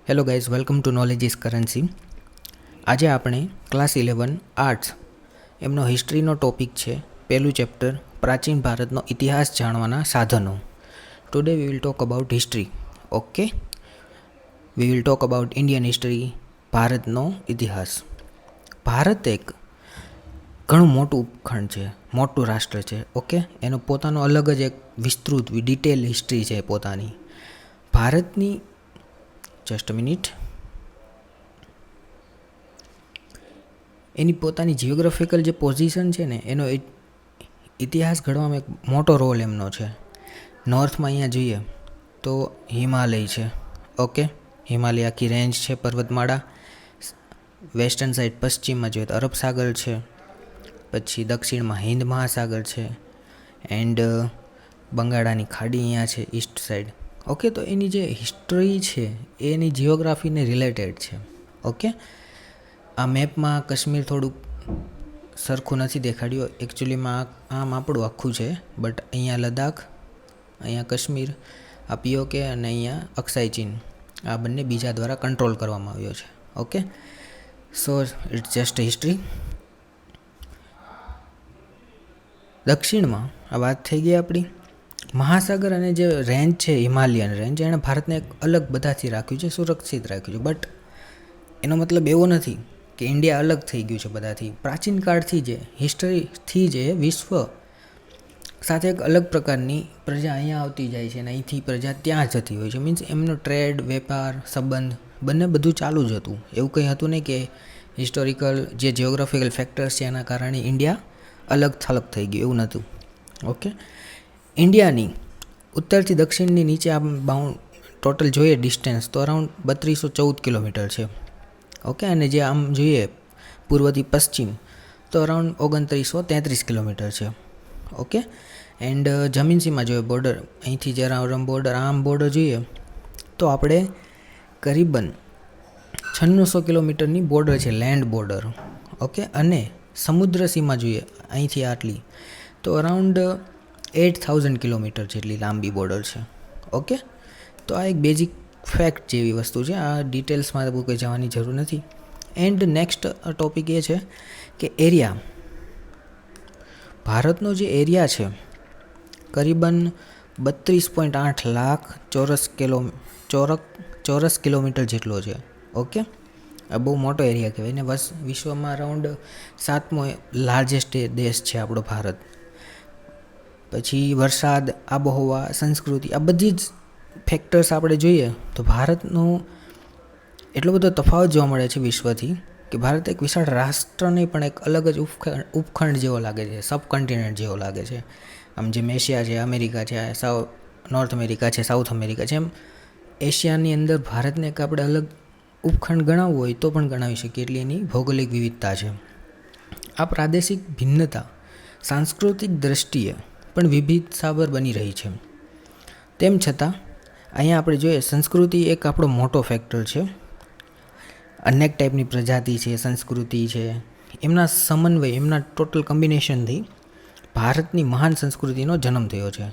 Hello guys, welcome to knowledge is currency. આજે આપણે class 11 arts એમનો હિસ્ટ્રીનો ટોપિક છે. પહેલું ચેપ્ટર પ્રાચીન ભારતનો ઇતિહાસ જાણવાના સાધનો. Today we will talk about history. Okay, we will talk about Indian history, ભારતનો ઇતિહાસ. ભારત એક ઘણું મોટું ઉપખંડ છે, મોટું રાષ્ટ્ર છે. ઓકે, એનો પોતાનો અલગ જ એક વિસ્તૃત ડિટેલ હિસ્ટ્રી છે પોતાની. ભારતની જસ્ટ મિનિટ એની પોતાની જિયોગ્રાફિકલ જે પોઝિશન છે ને, એનો ઇતિહાસ ઘડવામાં એક મોટો રોલ એમનો છે. નોર્થમાં અહીંયા જોઈએ તો હિમાલય છે. ઓકે, હિમાલય આખી રેન્જ છે, પર્વતમાળા. વેસ્ટર્ન સાઈડ પશ્ચિમમાં જોઈએ તો અરબ સાગર છે. પછી દક્ષિણમાં હિન્દ મહાસાગર છે. એન્ડ બંગાળાની ખાડી અહીંયા છે ઈસ્ટ સાઈડ. ઓકે, તો એની જે હિસ્ટ્રી છે એ એની જિયોગ્રાફીને રિલેટેડ છે. ઓકે, આ મેપમાં કાશ્મીર થોડુંક સરખું નથી દેખાડ્યું. એકચ્યુઅલીમાં આમ આપણું આખું છે, બટ અહીંયા લદ્દાખ, અહીંયા કાશ્મીર, આ પીઓકે અને અહીંયા અક્સાઈ ચીન, આ બંને બીજા દ્વારા કંટ્રોલ કરવામાં આવ્યો છે. Okay, so it's just history. દક્ષિણમાં આ વાત થઈ ગઈ આપણી. મહાસાગર અને જે રેન્જ છે, હિમાલયન રેન્જ, એણે ભારતને એક અલગ બધાથી રાખ્યું છે, સુરક્ષિત રાખ્યું છે. બટ એનો મતલબ એવો નથી કે ઇન્ડિયા અલગ થઈ ગયું છે બધાથી. પ્રાચીન કાળથી જે હિસ્ટરીથી જે વિશ્વ સાથે એક અલગ પ્રકારની પ્રજા અહીંયા આવતી જાય છે અને અહીંથી પ્રજા ત્યાં જતી હોય છે. મીન્સ એમનો ટ્રેડ, વેપાર, સંબંધ બંને બધું ચાલુ જ હતું. એવું કંઈ હતું નહીં કે હિસ્ટોરિકલ જે જિયોગ્રાફિકલ ફેક્ટર્સ છે એના કારણે ઇન્ડિયા અલગ થલગ થઈ ગયું, એવું નહોતું. ઓકે, ઇન્ડિયાની ઉત્તરથી દક્ષિણની નીચે આમ ટોટલ જોઈએ ડિસ્ટન્સ તો અરાઉન્ડ 3214 કિલોમીટર છે. ઓકે, અને જે આમ જોઈએ પૂર્વથી પશ્ચિમ તો અરાઉન્ડ 2933 કિલોમીટર છે. ઓકે, એન્ડ જમીન સીમા જોઈએ, બોર્ડર, અહીંથી જરા આમ બોર્ડર જોઈએ તો આપણે કરીબન 9600 કિલોમીટરની બોર્ડર છે, લેન્ડ બોર્ડર. ઓકે, અને સમુદ્ર સીમા જોઈએ અહીંથી આટલી તો અરાઉન્ડ 8000 કિલોમીટર જેટલી લાંબી બોર્ડર છે. ઓકે, તો આ એક બેઝિક ફેક્ટ જેવી વસ્તુ છે. આ ડિટેલ્સમાં બહુ કંઈ જવાની જરૂર નથી. એન્ડ નેક્સ્ટ ટોપિક એ છે કે એરિયા. ભારતનો જે એરિયા છે કરીબન 32.8 લાખ ચોરસ કિલોમીટર જેટલો છે. ઓકે, આ બહુ મોટો એરિયા કહેવાય ને. વિશ્વમાં અરાઉન્ડ 7મો લાર્જેસ્ટ દેશ છે આપણો ભારત. પછી વરસાદ, આબોહવા, સંસ્કૃતિ, આ બધી જ ફેક્ટર્સ આપણે જોઈએ તો ભારતનો એટલો બધો તફાવત જોવા મળે છે વિશ્વથી કે ભારત એક વિશાળ રાષ્ટ્ર નહીં પણ એક અલગ જ ઉપખંડ જેવો લાગે છે, સબકોન્ટિનેન્ટ જેવો લાગે છે. આમ જેમ એશિયા છે, અમેરિકા છે, નોર્થ અમેરિકા છે, સાઉથ અમેરિકા છે, એમ એશિયાની અંદર ભારતને એક આપણે અલગ ઉપખંડ ગણાવવું હોય તો પણ ગણાવી શકીએ, એટલી એની ભૌગોલિક વિવિધતા છે. આ પ્રાદેશિક ભિન્નતા સાંસ્કૃતિક દ્રષ્ટિએ પણ વિવિધતાસભર બની રહી છે. તેમ છતાં અહીંયા આપણે જોઈએ સંસ્કૃતિ એક આપણો મોટો ફેક્ટર છે. અનેક ટાઈપની પ્રજાતિ છે, સંસ્કૃતિ છે, એમના સમન્વય, એમના ટોટલ કોમ્બિનેશનથી ભારતની મહાન સંસ્કૃતિનો જન્મ થયો છે.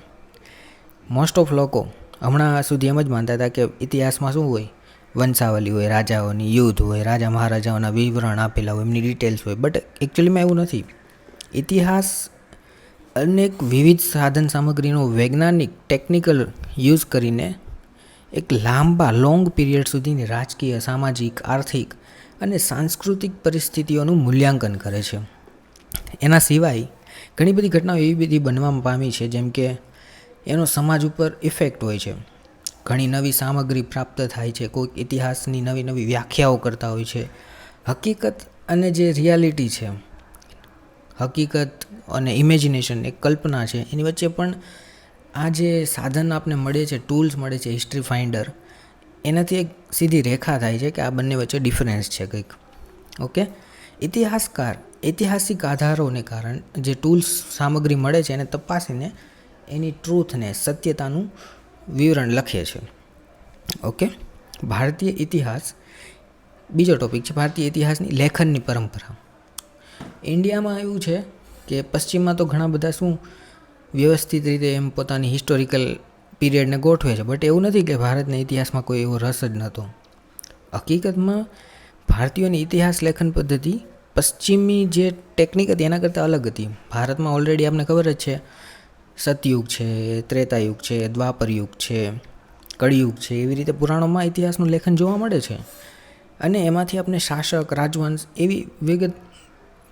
મોસ્ટ ઓફ લોકો હમણાં સુધી એમ જ માનતા હતા કે ઇતિહાસમાં શું હોય, વંશાવલી હોય, રાજાઓની યુદ્ધ હોય, રાજા મહારાજાઓના વિવરણ આપેલા હોય, એમની ડિટેલ્સ હોય. બટ એકચ્યુઅલીમાં એવું નથી. ઇતિહાસ અનેક વિવિધ સાધન સામગ્રીનો વૈજ્ઞાનિક ટેકનિકલ યુઝ કરીને એક લોંગ પીરિયડ સુધીની રાજકીય, સામાજિક, આર્થિક અને સાંસ્કૃતિક પરિસ્થિતિઓનું મૂલ્યાંકન કરે છે. એના સિવાય ઘણી બધી ઘટનાઓ એવી બધી બનવા પામી છે જેમ કે એનો સમાજ ઉપર ઇફેક્ટ હોય છે. ઘણી નવી સામગ્રી પ્રાપ્ત થાય છે, કોઈક ઇતિહાસની નવી નવી વ્યાખ્યાઓ કરતા હોય છે. હકીકત અને જે રિયાલિટી છે, હકીકત અને ઇમેજિનેશન, એક કલ્પના છે, એની વચ્ચે પણ આ જે સાધન આપને મળે છે, ટૂલ્સ મળે છે, હિસ્ટ્રી ફાઇન્ડર, એનાથી એક સીધી રેખા થાય છે કે આ બંને વચ્ચે ડિફરન્સ છે કંઈક. ઓકે, ઐતિહાસિક આધારોને કારણે જે ટૂલ્સ સામગ્રી મળે છે એને તપાસીને એની ટ્રૂથને, સત્યતાનું વિવરણ લખે છે. ઓકે, ભારતીય ઇતિહાસ બીજો ટોપિક છે. ભારતીય ઇતિહાસની લેખનની પરંપરા. ઇન્ડિયામાં એવું છે કે પશ્ચિમમાં તો ઘણા બધા શું વ્યવસ્થિત રીતે એમ પોતાની હિસ્ટોરિકલ પીરિયડને ગોઠવે છે. બટ એવું નથી કે ભારતના ઇતિહાસમાં કોઈ એવો રસ જ નહોતો. હકીકતમાં ભારતીયોની ઇતિહાસ લેખન પદ્ધતિ પશ્ચિમી જે ટેકનિક હતી એના કરતાં અલગ હતી. ભારતમાં ઓલરેડી આપણને ખબર જ છે, સતયુગ છે, ત્રેતાયુગ છે, દ્વાપરયુગ છે, કળિયુગ છે, એવી રીતે પુરાણોમાં ઇતિહાસનું લેખન જોવા મળે છે. અને એમાંથી આપણે શાસક, રાજવંશ એવી વિગત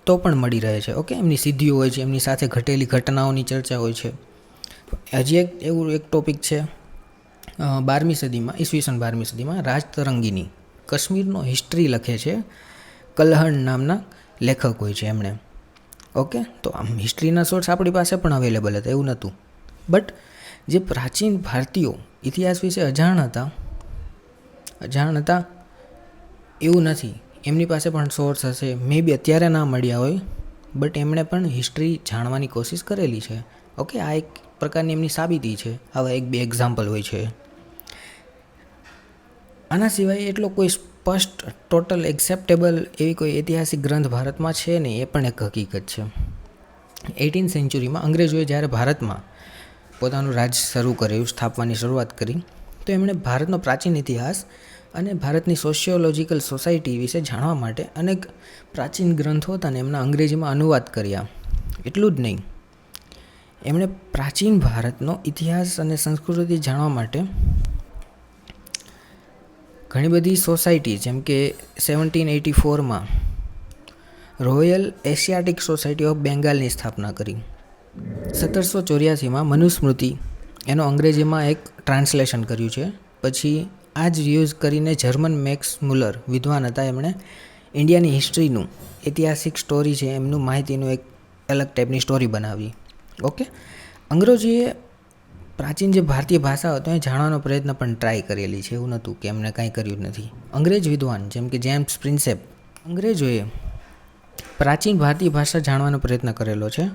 તો પણ મળી રહે છે. ઓકે, એમની સિદ્ધિઓ હોય છે, એમની સાથે ઘટેલી ઘટનાઓની ચર્ચા હોય છે. હજી એક ટોપિક છે 12મી સદીમાં, ઈસવીસન 12મી સદીમાં રાજતરંગીની કાશ્મીરનો હિસ્ટ્રી લખે છે. કલ્હણ નામના લેખક હોય છે એમણે. ઓકે, તો આમ હિસ્ટ્રીના સોર્સ આપણી પાસે પણ અવેલેબલ હતા, એવું નહોતું. બટ જે પ્રાચીન ભારતીયો ઇતિહાસ વિશે અજાણ હતા એવું નથી. એમની પાસે પણ સોર્સ હશે, મે બી અત્યારે ના મળ્યા હોય, બટ એમણે પણ હિસ્ટ્રી જાણવાની કોશિશ કરેલી છે. ઓકે, આ એક પ્રકારની એમની સાબિતી છે. આવા 1-2 એક્ઝામ્પલ હોય છે. આના સિવાય એટલો કોઈ સ્પષ્ટ, ટોટલ એક્સેપ્ટેબલ એવી કોઈ ઐતિહાસિક ગ્રંથ ભારતમાં છે નહીં, એ પણ એક હકીકત છે. 18th સેન્ચુરીમાં અંગ્રેજોએ જ્યારે ભારતમાં પોતાનું રાજ શરૂ કર્યું, સ્થાપવાની શરૂઆત કરી, તો એમણે ભારતનો પ્રાચીન ઇતિહાસ અને ભારતની સોશિયોલોજિકલ સોસાયટી વિશે જાણવા માટે અનેક પ્રાચીન ગ્રંથો હતા ને એમના અંગ્રેજીમાં અનુવાદ કર્યા. એટલું જ નહીં, એમણે પ્રાચીન ભારતનો ઇતિહાસ અને સંસ્કૃતિ જાણવા માટે ઘણી બધી સોસાયટી, જેમ કે 1784માં રોયલ એશિયાટિક સોસાયટી ઓફ બેંગાલની સ્થાપના કરી. 1784માં મનુસ્મૃતિ એનો અંગ્રેજીમાં એક ટ્રાન્સલેશન કર્યું છે. પછી આ જ યુઝ કરીને જર્મન મેક્સ મુલર વિદ્વાન હતા, એમણે ઇન્ડિયાની હિસ્ટ્રીનું ઐતિહાસિક સ્ટોરી છે એમનું માહિતીનું એક અલગ ટાઈપની સ્ટોરી બનાવી. ઓકે, અંગ્રેજોએ પ્રાચીન જે ભારતીય ભાષા હતો એ જાણવાનો પ્રયત્ન પણ ટ્રાય કરેલી છે, એવું નહોતું કે એમને કાંઈ કર્યું જ નથી. અંગ્રેજ વિદ્વાન જેમ કે જેમ્સ પ્રિન્સેપ, અંગ્રેજોએ પ્રાચીન ભારતીય ભાષા જાણવાનો પ્રયત્ન કરેલો છે.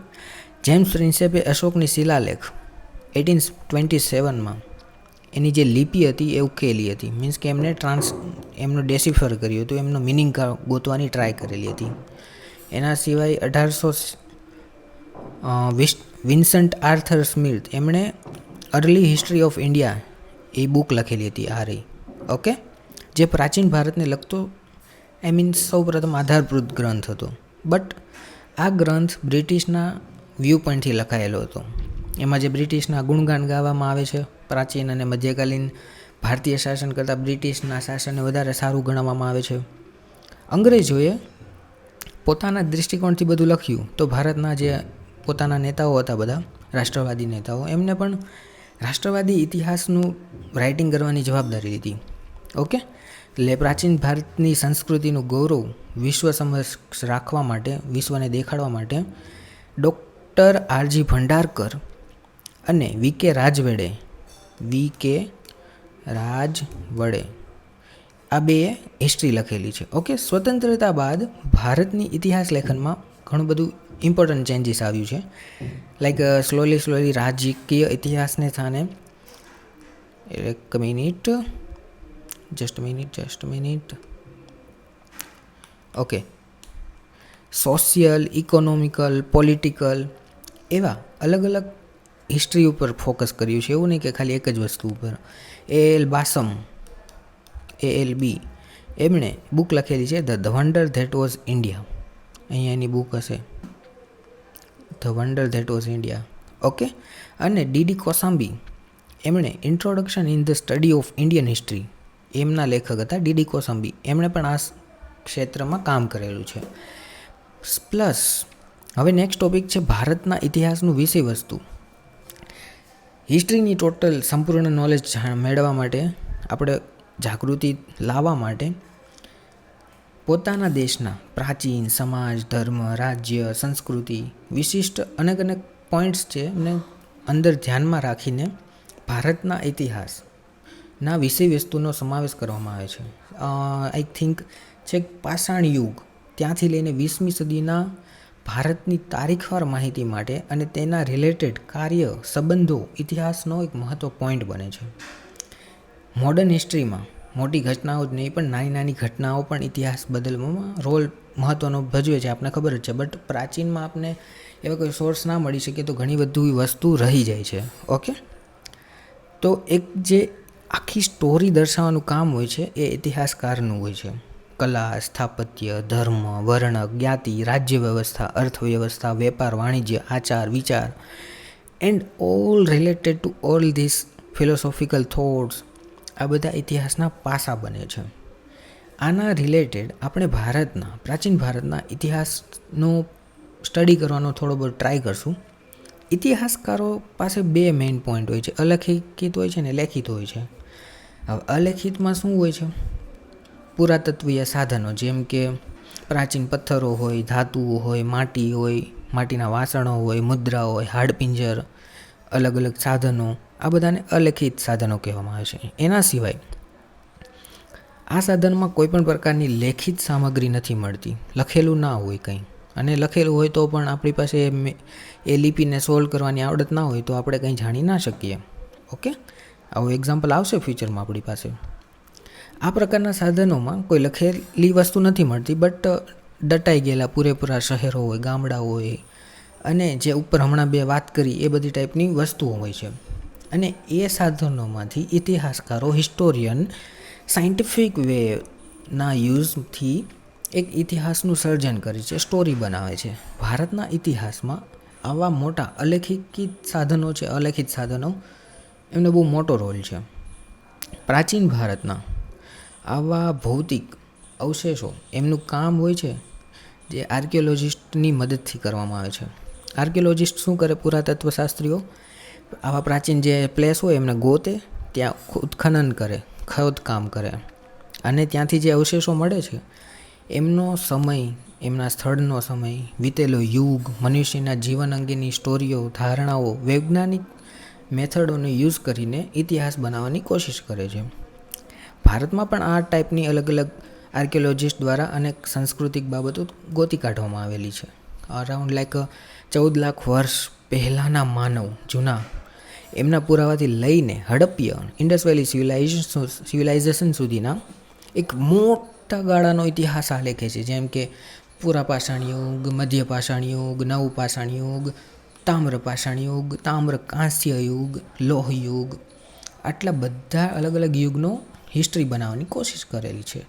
જેમ્સ પ્રિન્સેપે અશોકની શિલાલેખ 1827માં એની જે લિપિ હતી એ ઉકેલી હતી. મીન્સ કે એમનો ડેસિફર કર્યું હતું, એમનો મિનિંગ ગોતવાની ટ્રાય કરેલી હતી. એના સિવાય 1800 વિન્સન્ટ આર્થર સ્મિથ એમણે early history of India A book લખેલી હતી, આ રહી. ઓકે, જે પ્રાચીન ભારતને લગતો સૌપ્રથમ આધારભૂત ગ્રંથ હતો. બટ આ ગ્રંથ બ્રિટિશના વ્યૂ પોઈન્ટથી લખાયેલો હતો. એમાં જે બ્રિટિશના ગુણગાન ગાવામાં આવે છે, પ્રાચીન અને મધ્યકાલીન ભારતીય શાસન કરતાં બ્રિટિશના શાસનને વધારે સારું ગણવામાં આવે છે. અંગ્રેજોએ પોતાના દૃષ્ટિકોણથી બધું લખ્યું, તો ભારતના જે પોતાના નેતાઓ હતા, બધા રાષ્ટ્રવાદી નેતાઓ, એમને પણ રાષ્ટ્રવાદી ઇતિહાસનું રાઇટિંગ કરવાની જવાબદારી લીધી. ઓકે, એટલે પ્રાચીન ભારતની સંસ્કૃતિનું ગૌરવ વિશ્વ સમક્ષ રાખવા માટે, વિશ્વને દેખાડવા માટે ડૉક્ટર આરજી ભંડારકર અને વી.કે. રાજવડે આ બેએ હિસ્ટ્રી લખેલી છે. ઓકે, સ્વતંત્રતા બાદ ભારતની ઇતિહાસ લેખનમાં ઘણું બધું ઇમ્પોર્ટન્ટ ચેન્જીસ આવ્યું છે. લાઈક સ્લોલી રાજકીય ઇતિહાસને સ્થાને just minute okay, social, economical, political એવા અલગ અલગ હિસ્ટ્રી ઉપર ફોકસ કર્યું છે. એવું નહીં કે ખાલી એક જ વસ્તુ ઉપર. AL બાસમ ALB એમણે બુક લખેલી છે the wonder that was India. અહીંયા એની બુક હશે, the wonder that was India. Okay, અને DD કોસાંબી એમણે introduction in the study of Indian history એમના લેખક હતા, DD કોસાંબી. એમણે પણ આ ક્ષેત્રમાં કામ કરેલું છે. પ્લસ હવે નેક્સ્ટ ટોપિક છે ભારતના ઇતિહાસનું વિષય વસ્તુ. હિસ્ટ્રીની ટોટલ સંપૂર્ણ નોલેજ મેળવવા માટે, આપણે જાગૃતિ લાવવા માટે પોતાના દેશના પ્રાચીન સમાજ, ધર્મ, રાજ્ય, સંસ્કૃતિ, વિશિષ્ટ અનેક પોઈન્ટ્સ છે એમને અંદર ધ્યાનમાં રાખીને ભારતના ઇતિહાસના વિષય વસ્તુનો સમાવેશ કરવામાં આવે છે. આઈ થિંક છેક પાષાણ યુગ ત્યાંથી લઈને 20મી સદીના ભારતની તારીખવાર માહિતી માટે અને તેના રિલેટેડ કાર્ય, સંબંધો, ઇતિહાસનો એક મહત્વ પોઈન્ટ બને છે. મોડર્ન હિસ્ટ્રીમાં મોટી ઘટનાઓ જ નહીં પણ નાની ઘટનાઓ પણ ઇતિહાસ બદલવામાં રોલ મહત્ત્વનો ભજવે છે, આપણને ખબર જ છે. બટ પ્રાચીનમાં આપણે એવા કોઈ સોર્સ ના મળી શકે તો ઘણી બધી વસ્તુ રહી જાય છે. ઓકે, તો એક જે આખી સ્ટોરી દર્શાવવાનું કામ હોય છે એ ઇતિહાસકારનું હોય છે. કલા, સ્થાપત્ય, ધર્મ, વર્ણ, જ્ઞાતિ, રાજ્ય વ્યવસ્થા, અર્થવ્યવસ્થા, વેપાર, વાણિજ્ય, આચાર, વિચાર and all related to all this philosophical thoughts, આ બધા ઇતિહાસના પાસા બને છે. આના રિલેટેડ આપણે પ્રાચીન ભારતના ઇતિહાસનો સ્ટડી કરવાનો થોડો બહુ ટ્રાય કરશું. ઇતિહાસકારો પાસે બે મેઇન પોઈન્ટ હોય છે, અલેખિત હોય છે ને લેખિત હોય છે. હવે અલેખિતમાં શું હોય છે? પુરાતત્વીય સાધનો, જેમ કે પ્રાચીન પથ્થરો હોય, ધાતુઓ હોય, માટી હોય, માટીના વાસણો હોય, મુદ્રાઓ હોય, હાડપિંજર, અલગ અલગ સાધનો, આ બધાને અલેખિત સાધનો કહેવામાં આવે છે. એના સિવાય આ સાધનમાં કોઈ પણ પ્રકારની લેખિત સામગ્રી નથી મળતી, લખેલું ના હોય કંઈ, અને લખેલું હોય તો પણ આપણી પાસે એ લિપિને સોલ્વ કરવાની આવડત ના હોય તો આપણે કંઈ જાણી ના શકીએ. ઓકે, આવું એક્ઝામ્પલ આવશે ફ્યુચરમાં આપણી પાસે. આ પ્રકારના સાધનોમાં કોઈ લખેલી વસ્તુ નથી મળતી, બટ દટાઈ ગયેલા પૂરેપૂરા શહેરો હોય, ગામડાઓ હોય, અને જે ઉપર હમણાં બે વાત કરી એ બધી ટાઈપની વસ્તુઓ હોય છે. અને એ સાધનોમાંથી ઇતિહાસકારો, હિસ્ટોરિયન સાયન્ટિફિક વેના યુઝથી એક ઇતિહાસનું સર્જન કરે છે, સ્ટોરી બનાવે છે. ભારતના ઇતિહાસમાં આવા મોટા અલેખિત સાધનો એમનો બહુ મોટો રોલ છે. પ્રાચીન ભારતના આવા ભૌતિક અવશેષો એમનું કામ હોય છે જે આર્કિયોલોજિસ્ટની મદદથી કરવામાં આવે છે. આર્કિયોલોજિસ્ટ શું કરે? પુરાતત્વશાસ્ત્રીઓ આવા પ્રાચીન જે પ્લેસ હોય એમને ગોતે, ત્યાં ઉત્ખનન કરે, ખોદકામ કરે, અને ત્યાંથી જે અવશેષો મળે છે એમનો સમય, એમના સ્થળનો સમય, વીતેલો યુગ, મનુષ્યના જીવન અંગેની સ્ટોરીઓ, ધારણાઓ, વૈજ્ઞાનિક મેથડોને યુઝ કરીને ઇતિહાસ બનાવવાની કોશિશ કરે છે. ભારતમાં પણ આ ટાઈપની અલગ અલગ આર્કિયોલોજિસ્ટ દ્વારા અનેક સાંસ્કૃતિક બાબતો ગોતી કાઢવામાં આવેલી છે. અરાઉન્ડ 14 લાખ વર્ષ પહેલાંના માનવ જૂના એમના પુરાવાથી લઈને હડપ્પીય ઇન્ડસ વેલી સિવિલાઇઝેશન સુધીના એક મોટા ગાળાનો ઇતિહાસ આલેખે છે. જેમ કે પુરાપાષાણ યુગ, મધ્ય પાષાણ યુગ, નવ પાષાણ યુગ, તામ્ર પાષાણ યુગ, તામ્ર કાંસ્ય યુગ, લોહ યુગ, આટલા બધા અલગ અલગ યુગનો હિસ્ટ્રી બનાવવાની કોશિશ કરેલી છે.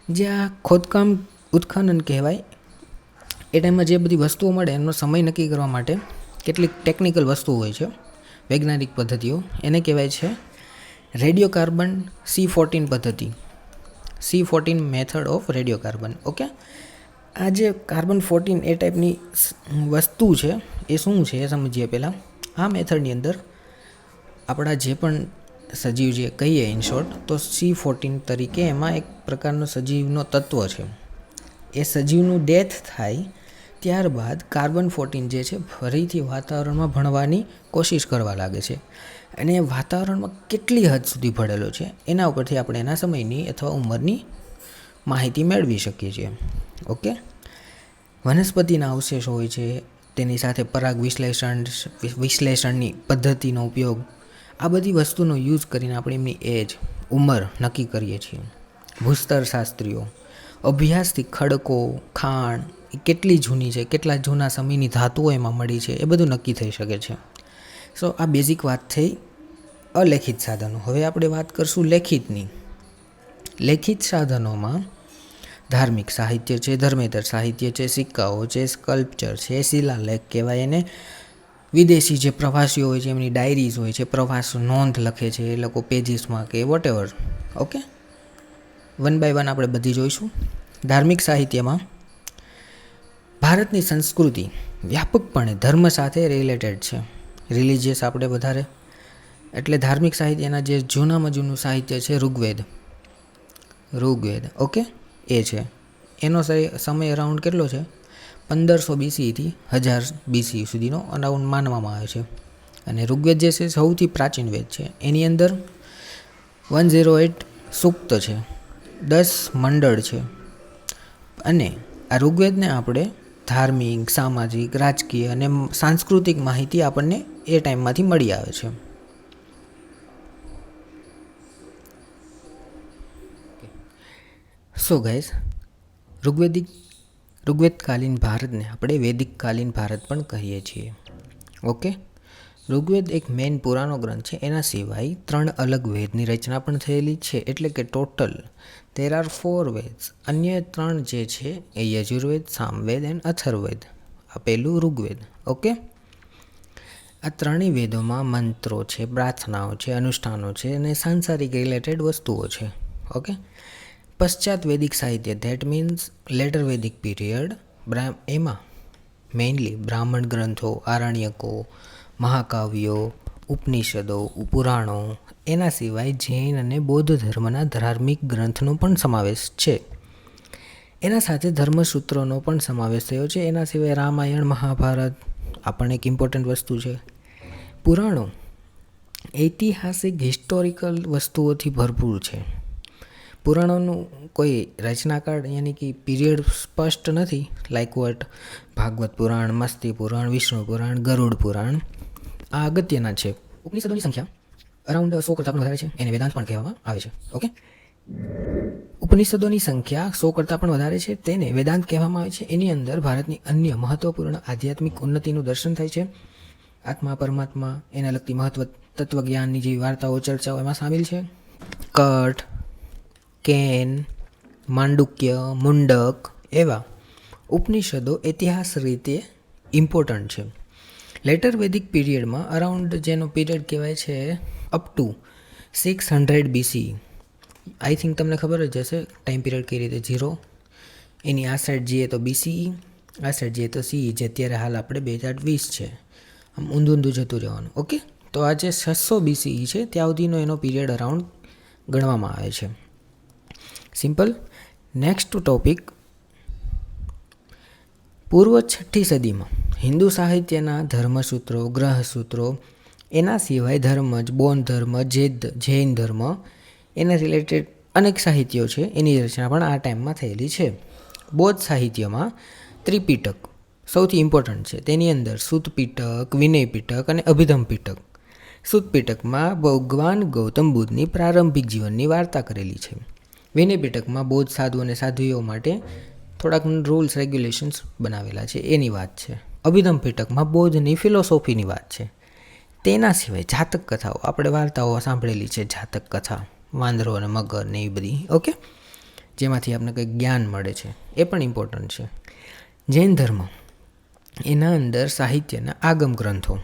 જે આ ખોદકામ ઉત્ખનન કહેવાય. એ ટાઈમમાં જે બધી વસ્તુઓ મળે એનો સમય નક્કી કરવા માટે કેટલીક ટેકનિકલ વસ્તુઓ હોય છે, વૈજ્ઞાનિક પદ્ધતિઓ, એને કહેવાય છે રેડિયોકાર્બન C14 પદ્ધતિ, C14 method of radiocarbon. Okay, આ જે કાર્બન 14 એ ટાઈપની વસ્તુ છે એ શું છે એ સમજીએ પહેલાં. આ મેથડની અંદર આપણા જે પણ સજીવ જે કહીએ ઇન શોર્ટ તો C14 તરીકે એમાં એક પ્રકારનો સજીવનો તત્વ છે. એ સજીવનું ડેથ થાય ત્યારબાદ કાર્બન 14 જે છે ફરીથી વાતાવરણમાં ભળવાની કોશિશ કરવા લાગે છે, અને વાતાવરણમાં કેટલી હદ સુધી ભળેલો છે એના ઉપરથી આપણે એના સમયની અથવા ઉંમરની માહિતી મેળવી શકીએ છીએ. ઓકે, વનસ્પતિના અવશેષો હોય છે, તેની સાથે પરાગ વિશ્લેષણની પદ્ધતિનો ઉપયોગ, આ બધી વસ્તુનો યુઝ કરીને આપણે એમની એજ, ઉંમર નક્કી કરીએ છીએ. ભૂસ્તર શાસ્ત્રીઓ અભ્યાસથી ખડકો, ખાણ એ કેટલી જૂની છે, કેટલા જૂના સમયની ધાતુઓ એમાં મળી છે, એ બધું નક્કી થઈ શકે છે. સો આ બેઝિક વાત થઈ અલેખિત સાધનો. હવે આપણે વાત કરશું લેખિતની. લેખિત સાધનોમાં ધાર્મિક સાહિત્ય છે, ધર્મેતર સાહિત્ય છે, સિક્કાઓ છે, સ્કલ્પચર છે, શિલાલેખ કહેવાય એને, વિદેશી જે પ્રવાસીઓ હોય છે એમની ડાયરીઝ હોય છે, પ્રવાસ નોંધ લખે છે એ લોકો પેજીસમાં કે whatever. Okay, one by one આપણે બધી જોઈશું. ધાર્મિક સાહિત્યમાં ભારતની સંસ્કૃતિ વ્યાપકપણે ધર્મ સાથે રિલેટેડ છે, રિલિજિયસ આપણે વધારે, એટલે ધાર્મિક સાહિત્યના જે જૂનામાં જૂનું સાહિત્ય છે ઋગ્વેદ. ઓકે, એ છે. એનો સમય અરાઉન્ડ કેટલો છે? 1500 BCથી 1000 BC સુધીનો અરાઉન્ડ માનવામાં આવે છે. અને ઋગ્વેદ જે છે સૌથી પ્રાચીન વેદ છે. એની અંદર 108 સૂક્ત છે, 10 મંડળ છે. અને આ ઋગ્વેદને આપણે ધાર્મિક, સામાજિક, રાજકીય અને સાંસ્કૃતિક માહિતી આપણને એ ટાઈમમાંથી મળી આવે છે. સો ગાઈઝ, ઋગ્વેદકાલીન ભારતને આપણે વૈદિકકાલીન ભારત પણ કહીએ છીએ. ઓકે, ઋગ્વેદ એક મેઇન પુરાણો ગ્રંથ છે. એના સિવાય 3 અલગ વેદની રચના પણ થયેલી છે. એટલે કે ટોટલ there are 4 વેદ્સ. અન્ય 3 જે છે એ યજુર્વેદ, સામવેદ એન્ડ અથર્વવેદ. આ પહેલું ઋગ્વેદ. ઓકે, આ ત્રણેય વેદોમાં મંત્રો છે, પ્રાર્થનાઓ છે, અનુષ્ઠાનો છે અને સાંસારિક રિલેટેડ વસ્તુઓ છે. ઓકે, પશ્ચાત વૈદિક સાહિત્ય ધેટ મીન્સ લેટર વૈદિક પીરિયડ, એમાં મેઇનલી બ્રાહ્મણ ગ્રંથો, આરણ્યકો, મહાકાવ્યો, ઉપનિષદો, પુરાણો, એના સિવાય જૈન અને બૌદ્ધ ધર્મના ધાર્મિક ગ્રંથનો પણ સમાવેશ છે. એના સાથે ધર્મસૂત્રોનો પણ સમાવેશ થયો છે. એના સિવાય રામાયણ, મહાભારત આ પણ એક ઇમ્પોર્ટન્ટ વસ્તુ છે. પુરાણો ઐતિહાસિક હિસ્ટોરિકલ વસ્તુઓથી ભરપૂર છે. પુરાણોનું કોઈ રચનાકાળ યાની કે પીરિયડ સ્પષ્ટ નથી. લાઇક વોટ ભાગવત પુરાણ, મસ્તી પુરાણ, વિષ્ણુ પુરાણ, ગરુડ પુરાણ આ અગત્યના છે. ઉપનિષદોની સંખ્યા અરાઉન્ડ 100 કરતાં પણ વધારે છે. એને વેદાંત પણ કહેવામાં આવે છે. ઓકે, ઉપનિષદોની સંખ્યા 100 કરતાં પણ વધારે છે. તેને વેદાંત કહેવામાં આવે છે. એની અંદર ભારતની અન્ય મહત્વપૂર્ણ આધ્યાત્મિક ઉન્નતિનું દર્શન થાય છે. આત્મા, પરમાત્મા, એને લગતી મહત્વ તત્વજ્ઞાનની જેવી વાર્તાઓ, ચર્ચાઓ એમાં સામેલ છે. કટ, કેન, માંડુક્ય, મુંડક એવા ઉપનિષદો ઇતિહાસ રીતે ઇમ્પોર્ટન્ટ છે. લેટર વૈદિક પીરિયડમાં અરાઉન્ડ જેનો પીરિયડ કહેવાય છે up to 600 BCE. I think તમને ખબર જ હશે ટાઈમ પીરિયડ કઈ રીતે 0 એની આ સાઈડ જઈએ તો BCE, આ સાઈડ જઈએ તો CE, જે અત્યારે હાલ આપણે 2020 છે. આમ ઊંધું જતું રહેવાનું. ઓકે, તો આ જે 600 BCE છે ત્યાં સુધીનો એનો પીરિયડ અરાઉન્ડ ગણવામાં આવે છે. સિમ્પલ. નેક્સ્ટ ટોપિક, પૂર્વ 6ઠ્ઠી સદીમાં હિન્દુ સાહિત્યના ધર્મસૂત્રો, ગ્રહસૂત્રો, એના સિવાય ધર્મજ, બૌદ્ધ ધર્મ, જૈન ધર્મ, એના રિલેટેડ અનેક સાહિત્યો છે. એની રચના પણ આ ટાઈમમાં થયેલી છે. બૌદ્ધ સાહિત્યમાં ત્રિપિટક સૌથી ઇમ્પોર્ટન્ટ છે. તેની અંદર સુત પિટક, વિનય પિટક અને અભિધમ પિટક. સુત પિટકમાં ભગવાન ગૌતમ બુદ્ધની પ્રારંભિક જીવનની વાર્તા કરેલી છે. વિનય પિટકમાં બૌદ્ધ સાધુ અને સાધ્વીઓ માટે થોડાક રૂલ્સ રેગ્યુલેશન્સ બનાવેલા છે એની વાત છે. અભિધમ પિટકમાં બૌદ્ધની ફિલોસોફીની વાત છે. તેના સિવાય જાતક કથાઓ, આપણે વાર્તાઓ સાંભળેલી છે, જાતક કથા, વાંદરો અને મગર ને એ બધી. ઓકે, જેમાંથી આપણને કંઈક જ્ઞાન મળે છે, એ પણ ઇમ્પોર્ટન્ટ છે. જૈન ધર્મ, એના અંદર સાહિત્યના આગમ ગ્રંથો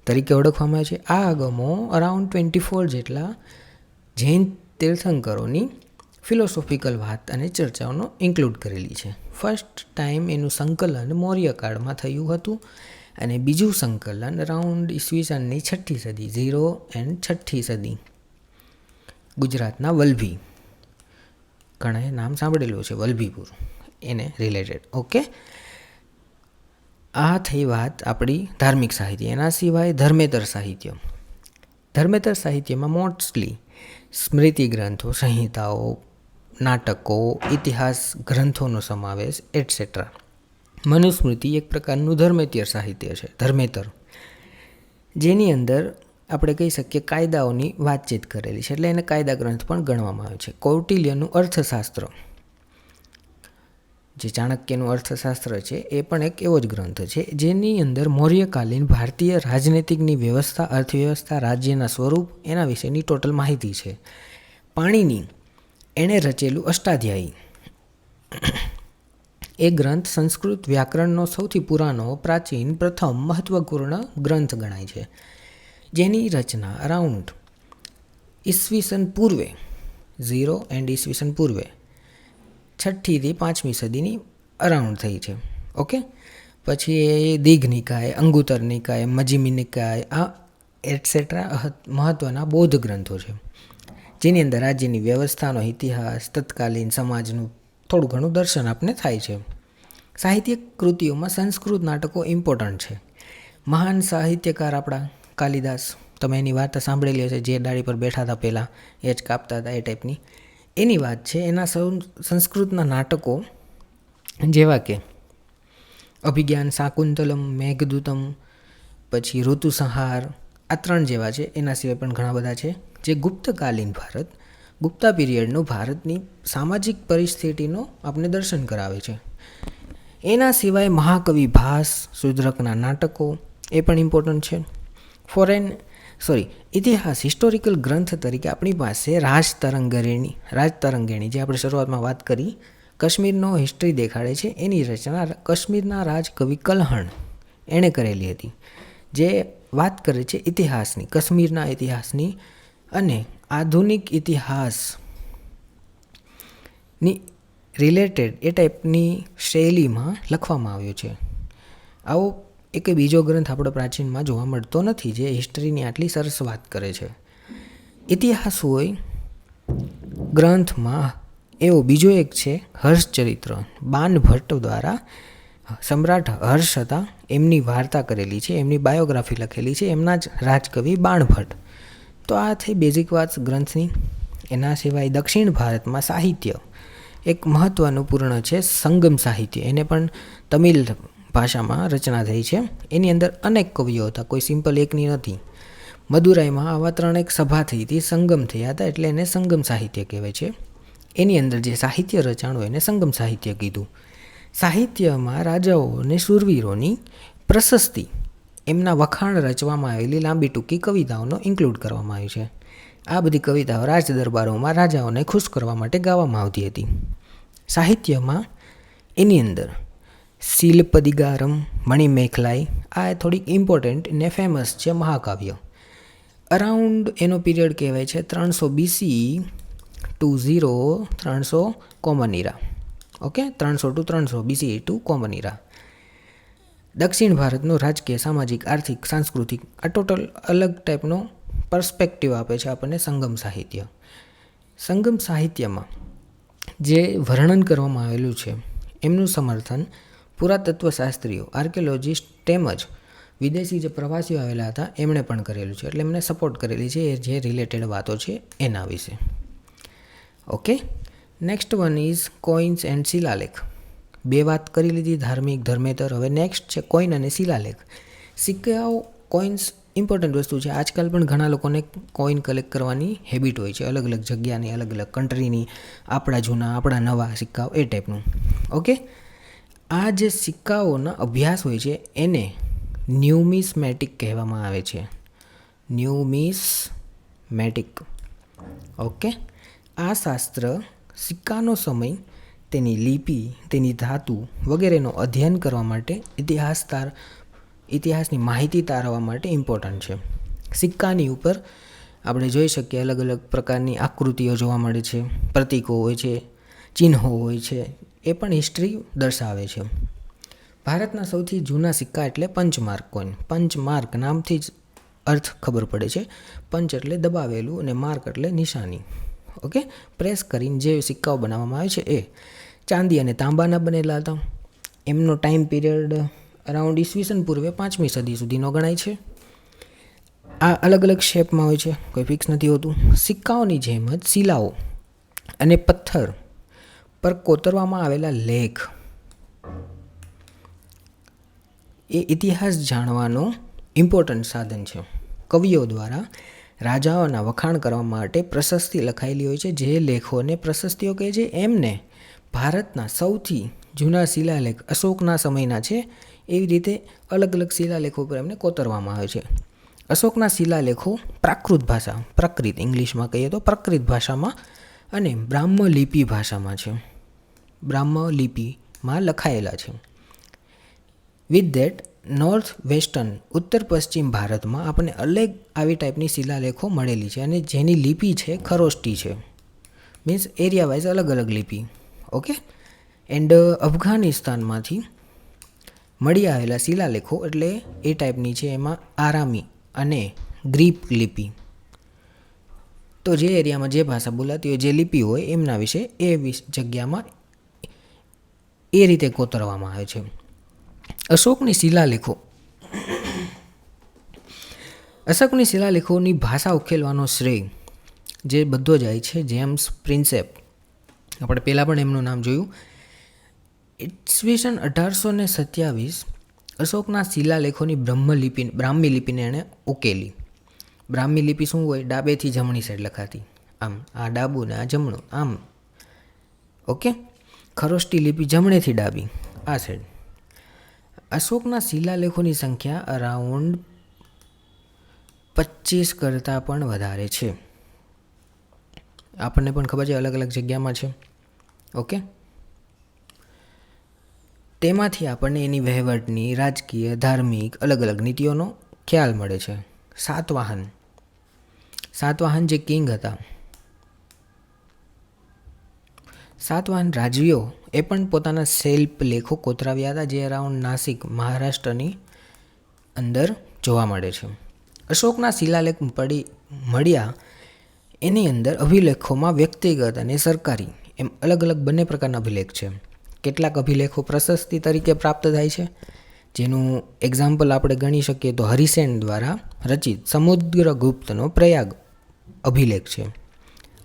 તરીકે ઓળખવામાં આવે છે. આ આગમો અરાઉન્ડ 24 જેટલા જૈન તીર્થંકરોની ફિલોસોફિકલ વાત અને ચર્ચાઓનો ઇન્ક્લુડ કરેલી છે. ફર્સ્ટ ટાઈમ એનું સંકલન મૌર્ય કાળમાં થયું હતું અને બીજું સંકલન અરાઉન્ડ ઈસવીસનની 6ઠ્ઠી સદી, 0 એન્ડ 6ઠ્ઠી સદી, ગુજરાતના વલભી, ઘણાએ નામ સાંભળેલું છે વલભીપુર, એને રિલેટેડ. ઓકે, આ થઈ વાત આપણી ધાર્મિક સાહિત્ય. એના સિવાય ધર્મેતર સાહિત્ય. ધર્મેતર સાહિત્યમાં મોસ્ટલી સ્મૃતિ ગ્રંથો, સંહિતાઓ, નાટકો, ઇતિહાસ ગ્રંથોનો સમાવેશ એટસેટ્રા. મનુસ્મૃતિ એક પ્રકારનું ધર્મેતર સાહિત્ય છે, ધર્મેતર, જેની અંદર આપણે કહી શકીએ કાયદાઓની વાતચીત કરેલી છે, એટલે એને કાયદા ગ્રંથ પણ ગણવામાં આવે છે. કૌટિલ્યનું અર્થશાસ્ત્ર, જે ચાણક્યનું અર્થશાસ્ત્ર છે, એ પણ એક એવો જ ગ્રંથ છે જેની અંદર મૌર્યકાલીન ભારતીય રાજનૈતિકની વ્યવસ્થા, અર્થવ્યવસ્થા, રાજ્યના સ્વરૂપ એના વિશેની ટોટલ માહિતી છે. પાણીની એણે રચેલું અષ્ટાધ્યાયી એ ગ્રંથ સંસ્કૃત વ્યાકરણનો સૌથી પુરાનો, પ્રાચીન, પ્રથમ મહત્વપૂર્ણ ગ્રંથ ગણાય છે, જેની રચના અરાઉન્ડ ઈસવીસન પૂર્વે 0 એન્ડ ઈસવીસન પૂર્વે 6ઠ્ઠી થી 5મી સદીની અરાઉન્ડ થઈ છે. ઓકે, પછી એ દીઘ નિકાય, અંગુતર નિકાય, મજ્જિમી નિકાય, આ એટસેટ્રા મહત્ત્વના બૌદ્ધ ગ્રંથો છે, જેની અંદર રાજ્યની વ્યવસ્થાનો ઇતિહાસ, તત્કાલીન સમાજનું થોડું ઘણું દર્શન આપને થાય છે. સાહિત્યિક કૃતિઓમાં સંસ્કૃત નાટકો ઇમ્પોર્ટન્ટ છે. મહાન સાહિત્યકાર આપણા કાલિદાસ, તમે એની વાર્તા સાંભળેલી હશે, જે ડાળી પર બેઠા હતા પહેલાં એ જ કાપતા હતા, એ ટાઈપની એની વાત છે. એના સંસ્કૃતના નાટકો જેવા કે અભિજ્ઞાન, શાકુંતલમ, મેઘદૂતમ, પછી ઋતુસંહાર, આ 3 જેવા છે. એના સિવાય પણ ઘણા બધા છે, જે ગુપ્તકાલીન ભારત, ગુપ્તા પીરિયડનું ભારતની સામાજિક પરિસ્થિતિનો આપણે દર્શન કરાવે છે. એના સિવાય મહાકવિ ભાસ, શુદ્રકના નાટકો એ પણ ઇમ્પોર્ટન્ટ છે. ઇતિહાસ હિસ્ટોરિકલ ગ્રંથ તરીકે આપણી પાસે રાજતરંગિણી જે આપણે શરૂઆતમાં વાત કરી, કાશ્મીરનો હિસ્ટ્રી દેખાડે છે. એની રચના કાશ્મીરના રાજકવિ કલ્હણ એણે કરેલી હતી, જે વાત કરે છે ઇતિહાસની, કાશ્મીરના ઇતિહાસની અને આધુનિક ઇતિહાસની રિલેટેડ એ ટાઈપની શૈલીમાં લખવામાં આવ્યું છે. આવો એક બીજો ગ્રંથ આપણો પ્રાચીનમાં જોવા મળતો નથી જે હિસ્ટ્રીની આટલી સરસ વાત કરે છે. ઇતિહાસ હોય ગ્રંથમાં એવો બીજો એક છે હર્ષચરિત્ર. બાણભટ્ટ દ્વારા સમ્રાટ હર્ષ હતા એમની વાર્તા કરેલી છે, એમની બાયોગ્રાફી લખેલી છે, એમના જ રાજકવિ બાણભટ્ટ. તો આ થઈ બેઝિક વાત ગ્રંથની. એના સિવાય દક્ષિણ ભારતમાં સાહિત્ય એક મહત્ત્વનું પૂર્ણ છે સંગમ સાહિત્ય. એને પણ તમિલ ભાષામાં રચના થઈ છે. એની અંદર અનેક કવિઓ હતા, કોઈ સિમ્પલ એકની નથી. મદુરાઈમાં આવા 3 સભા થઈ હતી, સંગમ થયા હતા, એટલે એને સંગમ સાહિત્ય કહેવાય છે. એની અંદર જે સાહિત્ય રચાણું એને સંગમ સાહિત્ય કીધું. સાહિત્યમાં રાજાઓ અને શૂરવીરોની પ્રશસ્તિ, એમના વખાણ રચવામાં આવેલી લાંબી ટૂંકી કવિતાઓનો ઇન્ક્લુડ કરવામાં આવી છે. આ બધી કવિતાઓ રાજ દરબારોમાં રાજાઓને ખુશ કરવા માટે ગાવામાં આવતી હતી. સાહિત્યમાં એની અંદર શિલ્પદિગારમ, મણિમેખલાઈ, આ થોડીક ઇમ્પોર્ટન્ટ ને ફેમસ છે મહાકાવ્ય. અરાઉન્ડ એનો પીરિયડ કહેવાય છે 300 BC to 300 common era. Okay, 300 to 300 BC to common era. દક્ષિણ ભારતનું રાજકીય, સામાજિક, આર્થિક, સાંસ્કૃતિક આ ટોટલ અલગ ટાઈપનો પર્સ્પેક્ટિવ આપે છે આપણને સંગમ સાહિત્ય. સંગમ સાહિત્યમાં જે વર્ણન કરવામાં આવેલું છે એમનું સમર્થન પુરાતત્વશાસ્ત્રીઓ, આર્કિયોલોજિસ્ટ તેમજ વિદેશી જે પ્રવાસીઓ આવેલા હતા એમણે પણ કરેલું છે. એટલે એમને સપોર્ટ કરેલી છે એ જે રિલેટેડ વાતો છે એના વિશે. Okay, next one is coins and શિલાલેખ. 2 વાત કરી લીધી, ધાર્મિક, ધર્મેતર. હવે નેક્સ્ટ છે કોઈન અને શિલાલેખ. સિક્કાઓ, કોઇન્સ ઇમ્પોર્ટન્ટ વસ્તુ છે. આજકાલ પણ ઘણા લોકોને કોઈન કલેક્ટ કરવાની હેબિટ હોય છે, અલગ અલગ જગ્યાની, અલગ અલગ કન્ટ્રીની, આપણા જૂના, આપણા નવા સિક્કાઓ એ ટાઈપનું. ઓકે, આ જે સિક્કાઓના અભ્યાસ હોય છે એને ન્યુમિસ્મેટિક કહેવામાં આવે છે. ન્યુમિસ્મેટિક. ઓકે, આ શાસ્ત્ર સિક્કાનો સમય, તેની લિપિ, તેની ધાતુ વગેરેનો અધ્યયન કરવા માટે, ઇતિહાસની માહિતી તારવવા માટે ઇમ્પોર્ટન્ટ છે. સિક્કાની ઉપર આપણે જોઈ શકીએ અલગ અલગ પ્રકારની આકૃતિઓ જોવા મળે છે, પ્રતીકો હોય છે, ચિહ્નો હોય છે, એ પણ હિસ્ટ્રી દર્શાવે છે. ભારતના સૌથી જૂના સિક્કા એટલે પંચમાર્ક કોઈન. પંચમાર્ક નામથી જ અર્થ ખબર પડે છે. પંચ એટલે દબાવેલું અને માર્ક એટલે નિશાની. ઓકે, પ્રેસ કરીને જે સિક્કાઓ બનાવવામાં આવે છે એ ચાંદી અને તાંબાના બનેલા હતા. એમનો ટાઈમ પીરિયડ અરાઉન્ડ ઈસવીસન પૂર્વે 5મી સદી સુધીનો ગણાય છે. આ અલગ અલગ શેપમાં હોય છે, કોઈ ફિક્સ નથી હોતું. સિક્કાઓની જેમ જ શિલાઓ અને પથ્થર પર કોતરવામાં આવેલા લેખ એ ઇતિહાસ જાણવાનો ઇમ્પોર્ટન્ટ સાધન છે. કવિઓ દ્વારા રાજાઓના વખાણ કરવા માટે પ્રશસ્તિ લખાયેલી હોય છે. જે લેખોને પ્રશસ્તિઓ કહે છે એમને ભારતના સૌથી જૂના શિલાલેખ અશોકના સમયના છે. એવી રીતે અલગ અલગ શિલાલેખો પર એમને કોતરવામાં આવે છે. અશોકના શિલાલેખો પ્રાકૃત ઇંગ્લિશમાં કહીએ તો પ્રાકૃત ભાષામાં અને બ્રાહ્મલિપિ ભાષામાં છે. બ્રાહ્મલિપિમાં લખાયેલા છે. વિથ ધેટ નોર્થ વેસ્ટર્ન, ઉત્તર પશ્ચિમ ભારતમાં આપણને અલગ આવી ટાઈપની શિલાલેખો મળેલી છે અને જેની લિપિ છે ખરોષ્ટી છે. મીન્સ એરિયા વાઇઝ અલગ અલગ લિપિ. ઓકે, એન્ડ અફઘાનિસ્તાનમાંથી મળી આવેલા શિલાલેખો એટલે એ ટાઈપની છે. એમાં આરામી અને ગ્રીક લિપિ. તો જે એરિયામાં જે ભાષા બોલાતી હોય, જે લિપિ હોય એમના વિશે એ જગ્યામાં એ રીતે કોતરવામાં આવે છે. અશોકની શિલાલેખોની ભાષા ઉકેલવાનો શ્રેય જે બધો જાય છે જેમ્સ પ્રિન્સેપ. આપણે પહેલાં પણ એમનું નામ જોયું. ઈસવીસન 1827 અશોકના શિલાલેખોની બ્રાહ્મી લિપિને એણે ઉકેલી. બ્રાહ્મી લિપિ શું હોય? ડાબેથી જમણી સાઈડ લખાતી, આમ આ ડાબું ને આ જમણું, આમ. ઓકે, ખરોષ્ટી લિપિ જમણેથી ડાબી, આ સાઈડ. અશોકના શિલાલેખોની સંખ્યા અરાઉન્ડ 25 કરતાં પણ વધારે છે. આપણને પણ ખબર છે અલગ અલગ જગ્યામાં છે. ઓકે, તેમાંથી આપણને એની વહીવટની, રાજકીય, ધાર્મિક અલગ અલગ નીતિઓનો ખ્યાલ મળે છે. સાતવાહન જે કિંગ હતા, સાતવાહન રાજવીઓ એ પણ પોતાના શિલ્પલેખો કોતરાવ્યા હતા, જે અરાઉન્ડ નાસિક, મહારાષ્ટ્રની અંદર જોવા મળે છે. અશોકના શિલાલેખ મળ્યા, એની અંદર અભિલેખોમાં વ્યક્તિગત અને સરકારી એમ અલગ અલગ બંને પ્રકારના અભિલેખ છે. કેટલાક અભિલેખો પ્રશસ્તિ તરીકે પ્રાપ્ત થાય છે, જેનું એક્ઝામ્પલ આપણે ગણી શકીએ તો હરિસેન દ્વારા રચિત સમુદ્રગુપ્તનો પ્રયાગ અભિલેખ છે.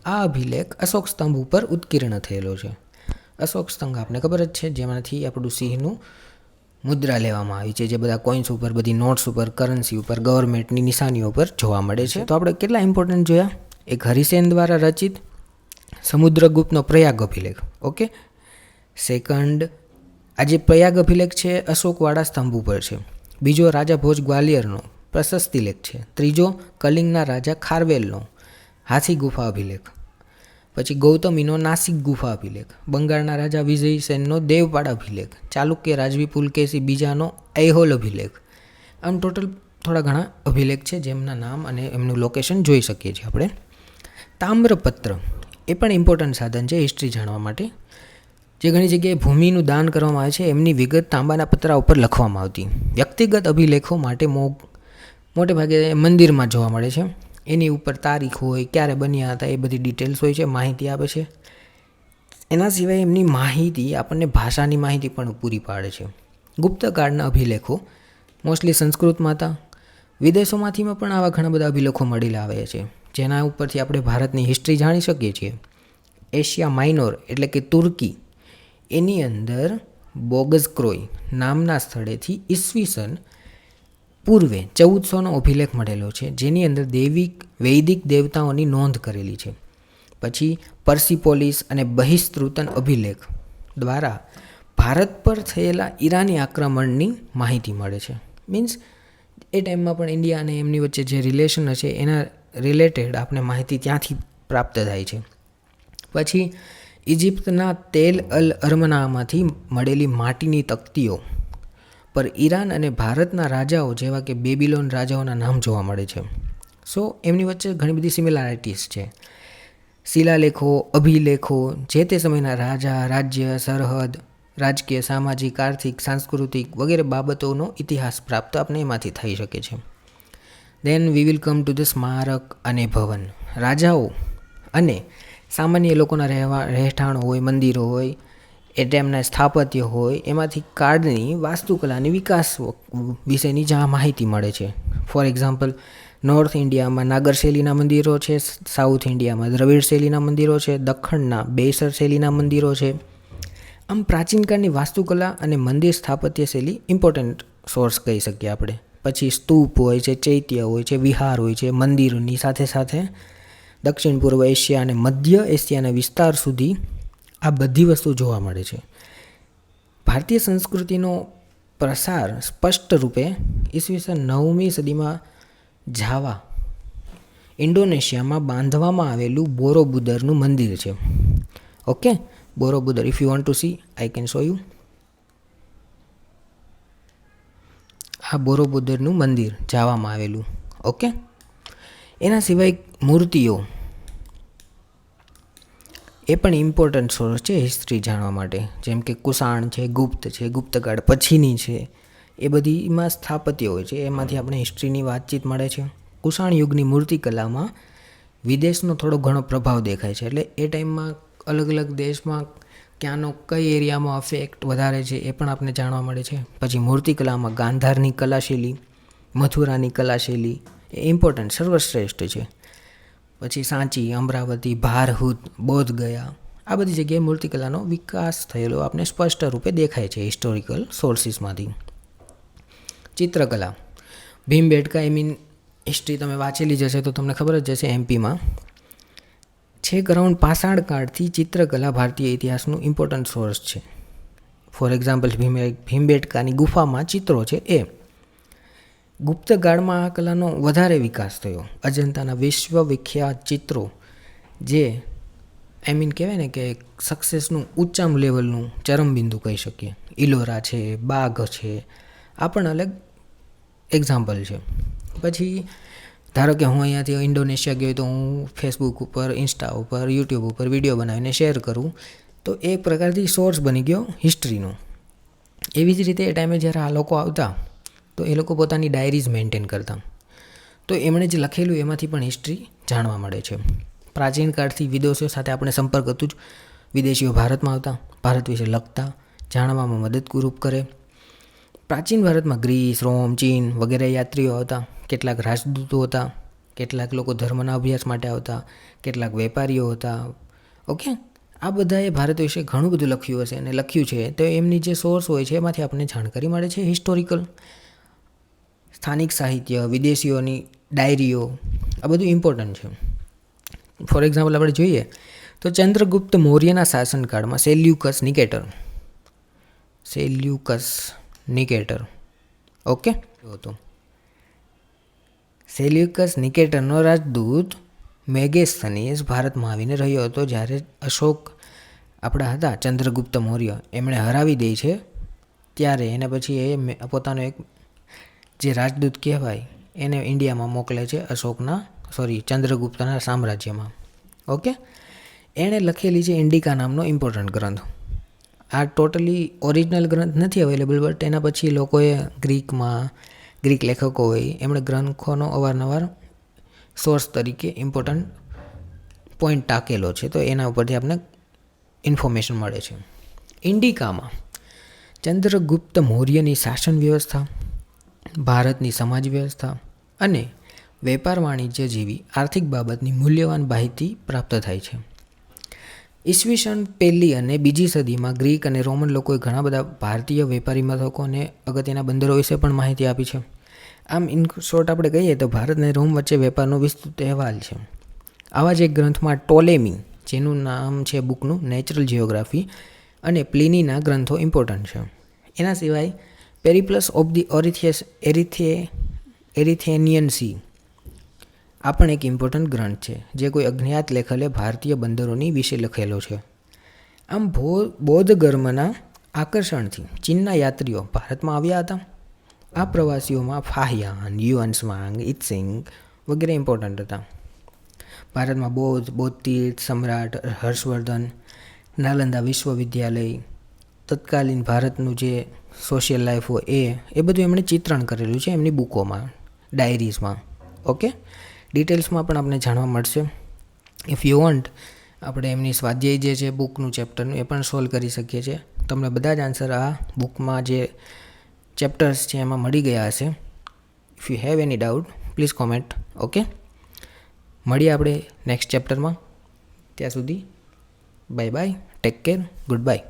આ અભિલેખ અશોક સ્તંભ ઉપર ઉત્કીર્ણ થયેલો છે. અશોક સ્તંભ આપણે ખબર જ છે, જેમાંથી આપણું સિંહનું મુદ્રા લેવામાં આવી છે, જે બધા કોઈન્સ ઉપર, બધી નોટ્સ ઉપર, કરન્સી ઉપર, ગવર્મેન્ટની નિશાનીઓ પર જોવા મળે છે. તો આપણે કેટલા ઇમ્પોર્ટન્ટ જોયા? એક હરિસેન દ્વારા રચિત સમુદ્રગુપ્તનો પ્રયાગ અભિલેખ. ઓકે, સેકન્ડ, આ જે પ્રયાગ અભિલેખ છે અશોકવાળા સ્તંભ ઉપર છે. બીજો રાજા ભોજ ગ્વાલિયરનો પ્રશસ્તિ લેખ છે. ત્રીજો કલિંગના રાજા ખારવેલનો હાથી ગુફા અભિલેખ. પછી ગૌતમીનો નાસિક ગુફા અભિલેખ. બંગાળના રાજા વિજયસેનનો દેવપાડ અભિલેખ. ચાલુક્ય રાજવી પુલકેશી બીજાનો ઐહોલ અભિલેખ. આમ ટોટલ થોડા ઘણા અભિલેખ છે, જેમના નામ અને એમનું લોકેશન જોઈ શકીએ છીએ આપણે. તામ્રપત્ર એ પણ ઇમ્પોર્ટન્ટ સાધન છે હિસ્ટ્રી જાણવા માટે. જે ઘણી જગ્યાએ ભૂમિનું દાન કરવામાં આવે છે, એમની વિગત તાંબાના પતરા ઉપર લખવામાં આવતી. વ્યક્તિગત અભિલેખો માટે મોટે ભાગે મંદિરમાં જોવા મળે છે. એની ઉપર તારીખ હોય, ક્યારે બન્યા હતા, એ બધી ડિટેલ્સ હોય છે, માહિતી આપે છે. એના સિવાય એમની માહિતી આપણને ભાષાની માહિતી પણ પૂરી પાડે છે. ગુપ્તકાળના અભિલેખો મોસ્ટલી સંસ્કૃતમાં હતા. વિદેશોમાંથીમાં પણ આવા ઘણા બધા અભિલેખો મળેલા આવે છે, જેના ઉપરથી આપણે ભારતની હિસ્ટ્રી જાણી શકીએ છીએ. એશિયા માઇનોર એટલે કે તુર્કી, એની અંદર બોગઝક્રોય નામના સ્થળેથી ઈસવીસન પૂર્વે 1400નો અભિલેખ મળેલો છે, જેની અંદર વૈદિક દેવતાઓની નોંધ કરેલી છે. પછી પર્સિપોલિસ અને બહિસ્તૃતન અભિલેખ દ્વારા ભારત પર થયેલા ઈરાની આક્રમણની માહિતી મળે છે. મીન્સ એ ટાઈમમાં પણ ઇન્ડિયા અને એમની વચ્ચે જે રિલેશન હશે એના રિલેટેડ આપણે માહિતી ત્યાંથી પ્રાપ્ત થાય છે. પછી ઇજિપ્તના તેલ અલ અરમનામાંથી મળેલી માટીની તકતીઓ પર ઈરાન અને ભારતના રાજાઓ જેવા કે બેબીલોન રાજાઓના નામ જોવા મળે છે. સો એમની વચ્ચે ઘણી બધી સિમિલારિટીઝ છે. શિલાલેખો, અભિલેખો જે તે સમયના રાજા, રાજ્ય, સરહદ, રાજકીય, સામાજિક, આર્થિક, સાંસ્કૃતિક વગેરે બાબતોનો ઇતિહાસ પ્રાપ્ત આપણે એમાંથી થઈ શકે છે. Then we will come to the સ્મારક અને ભવન. રાજાઓ અને સામાન્ય લોકોના રહેઠાણો હોય, મંદિરો હોય, એ ટાઈમના સ્થાપત્ય હોય, એમાંથી કાળની વાસ્તુકલાની વિકાસ વિશેની માહિતી મળે છે. ફોર એક્ઝામ્પલ, નોર્થ ઇન્ડિયામાં નાગર શૈલીના મંદિરો છે, સાઉથ ઇન્ડિયામાં દ્રવિડ શૈલીના મંદિરો છે, દખ્ખણના બેસર શૈલીના મંદિરો છે. આમ પ્રાચીનકાળની વાસ્તુકલા અને મંદિર સ્થાપત્ય શૈલી ઇમ્પોર્ટન્ટ સોર્સ કહી શકીએ આપણે. પછી સ્તૂપ હોય છે, ચૈત્ય હોય છે, વિહાર હોય છે. મંદિરોની સાથે સાથે દક્ષિણ પૂર્વ એશિયા અને મધ્ય એશિયાના વિસ્તાર સુધી આ બધી વસ્તુ જોવા મળે છે. ભારતીય સંસ્કૃતિનો પ્રસાર સ્પષ્ટ રૂપે ઈસવીસન 9મી સદીમાં જાવા, ઇન્ડોનેશિયામાં બાંધવામાં આવેલું બોરોબુદરનું મંદિર છે. Okay, Borobudur, if you want to see I can show you. આ બોરોબુદરનું મંદિર જાવામાં આવેલું. ઓકે, એના સિવાય મૂર્તિઓ એ પણ ઇમ્પોર્ટન્ટ સોર્સ છે હિસ્ટ્રી જાણવા માટે. જેમ કે કુષાણ છે, ગુપ્ત છે, ગુપ્તકાળ પછીની છે, એ બધીમાં સ્થાપત્ય હોય છે, એમાંથી આપણે હિસ્ટ્રીની વાતચીત મળે છે. કુષાણ યુગની મૂર્તિકલામાં વિદેશનો થોડો ઘણો પ્રભાવ દેખાય છે. એટલે એ ટાઈમમાં અલગ અલગ દેશમાં ક્યાંનો કઈ એરિયામાં અફેક્ટ વધારે છે એ પણ આપણને જાણવા મળે છે. પછી મૂર્તિકલામાં ગાંધારની કલાશૈલી, મથુરાની કલાશૈલી એ ઇમ્પોર્ટન્ટ, સર્વશ્રેષ્ઠ છે. પછી સાંચી, અમરાવતી, ભારહુત, બોધગયા, આ બધી જગ્યાએ મૂર્તિકલાનો વિકાસ થયેલો આપણે સ્પષ્ટ રૂપે દેખાય છે હિસ્ટોરિકલ સોર્સિસમાંથી. ચિત્રકલા, ભીમબેટકા, હિસ્ટ્રી તમે વાંચેલી જશે તો તમને ખબર જ જશે. એમપીમાં છેક અરાઉન્ડ પાષાણ કાળથી ચિત્રકલા ભારતીય ઇતિહાસનું ઇમ્પોર્ટન્ટ સોર્સ છે. ફોર એક્ઝામ્પલ, ભીમબેટકાની ગુફામાં ચિત્રો છે ગુપ્તકાળમાં આ કલાનો વધારે વિકાસ થયો. અજંતાના વિશ્વવિખ્યાત ચિત્રો જે કહેવાય ને કે સક્સેસનું ઉચ્ચમ લેવલનું ચરમબિંદુ કહી શકીએ. ઇલોરા છે, બાઘ છે, આ પણ અલગ એક્ઝામ્પલ છે. પછી ધારો કે હું અહીંયાથી ઇન્ડોનેશિયા ગયો તો હું ફેસબુક ઉપર, ઇન્સ્ટા ઉપર, યુટ્યુબ ઉપર વિડીયો બનાવીને શેર કરું, તો એક પ્રકારથી સોર્સ બની ગયો હિસ્ટ્રીનો. એવી જ રીતે એ ટાઈમે જ્યારે આ લોકો આવતા તો એ લોકો પોતાની ડાયરીઝ મેન્ટેન કરતા, તો એમણે જે લખેલું એમાંથી પણ હિસ્ટ્રી જાણવા મળે છે. પ્રાચીન કાળથી વિદેશીઓ સાથે આપણે સંપર્ક હતું જ. વિદેશીઓ ભારતમાં આવતા, ભારત વિશે લખતા, જાણવામાં મદદરૂપ કરે. પ્રાચીન ભારતમાં ગ્રીસ, રોમ, ચીન વગેરે યાત્રીઓ આવતા. કેટલાક રાજદૂતો હતા, કેટલાક લોકો ધર્મના અભ્યાસ માટે આવતા, કેટલાક વેપારીઓ હતા. ઓકે, આ બધાએ ભારત વિશે ઘણું બધું લખ્યું હશે અને લખ્યું છે, તો એમની જે સોર્સ હોય છે એમાંથી આપણને જાણકારી મળે છે હિસ્ટોરિકલ. સ્થાનિક સાહિત્ય, વિદેશીઓની ડાયરીઓ, આ બધું ઇમ્પોર્ટન્ટ છે. ફોર એક્ઝામ્પલ આપણે જોઈએ તો ચંદ્રગુપ્ત મૌર્યના શાસનકાળમાં સેલ્યુકસ નિકેટર ઓકે હતો. સેલ્યુકસ નિકેટરનો રાજદૂત મેગેસ્થનીસ ભારતમાં આવીને રહ્યો હતો. જ્યારે અશોક આપણા હતા ચંદ્રગુપ્ત મૌર્ય, એમણે હરાવી દે છે, ત્યારે એને પછી એ પોતાનો એક જે રાજદૂત કહેવાય એને ઇન્ડિયામાં મોકલે છે ચંદ્રગુપ્તના સામ્રાજ્યમાં. ઓકે, એણે લખેલી છે ઇન્ડિકા નામનો ઇમ્પોર્ટન્ટ ગ્રંથ. આ ટોટલી ઓરિજિનલ ગ્રંથ નથી અવેલેબલ, બટ એના પછી લોકોએ ગ્રીક લેખકો હોય એમણે ગ્રંથોનો અવારનવાર સોર્સ તરીકે ઇમ્પોર્ટન્ટ પોઈન્ટ ટાંકેલો છે, તો એના ઉપરથી આપણને ઇન્ફોર્મેશન મળે છે. ઇન્ડિકામાં ચંદ્રગુપ્ત મૌર્યની શાસન વ્યવસ્થા, ભારતની સમાજ વ્યવસ્થા અને વેપાર વાણિજ્ય જેવી આર્થિક બાબતની મૂલ્યવાન માહિતી પ્રાપ્ત થાય છે. ઈસવીસન 1લી અને 2જી સદીમાં ગ્રીક અને રોમન લોકોએ ઘણા બધા ભારતીય વેપારી મથકો અને અગત્યના બંદરો વિશે પણ માહિતી આપી છે. આમ ઇન શોર્ટ આપણે કહીએ તો ભારત અને રોમ વચ્ચે વેપારનો વિસ્તૃત અહેવાલ છે. આવા જ એક ગ્રંથમાં ટોલેમી, જેનું નામ છે બુકનું નેચરલ જિયોગ્રાફી, અને પ્લિનીના ગ્રંથો ઇમ્પોર્ટન્ટ છે. એના સિવાય પેરિપ્લસ ઓફ ધી એરિથેનિયન સી આ પણ એક ઇમ્પોર્ટન્ટ ગ્રંથ છે, જે કોઈ અજ્ઞાત લેખકે ભારતીય બંદરોની વિશે લખેલો છે. આમ બૌદ્ધ ધર્મના આકર્ષણથી ચીનના યાત્રીઓ ભારતમાં આવ્યા હતા. આ પ્રવાસીઓમાં ફાહિયાન, યુઅન્સવાંગ, ઇત્સિંગ વગેરે ઇમ્પોર્ટન્ટ હતા. ભારતમાં બૌદ્ધ તીર્થ, સમ્રાટ હર્ષવર્ધન, નાલંદા વિશ્વવિદ્યાલય, તત્કાલીન ભારતનું જે સોશિયલ લાઈફ હોય એ બધું એમણે ચિત્રણ કરેલું છે એમની બુકોમાં, ડાયરીઝમાં. ઓકે, ડિટેલ્સમાં પણ આપણે જાણવા મળશે. ઇફ યુ વોન્ટ આપણે એમની સ્વાધ્યાય જે છે બુકનું ચેપ્ટરનું એ પણ સોલ્વ કરી શકીએ છીએ. તમને બધા જ આન્સર આ બુકમાં જે ચેપ્ટર્સ છે એમાં મળી ગયા હશે. If you have any doubt please comment. Okay, મળીએ આપણે નેક્સ્ટ ચેપ્ટરમાં. ત્યાં સુધી bye bye, take care, good bye.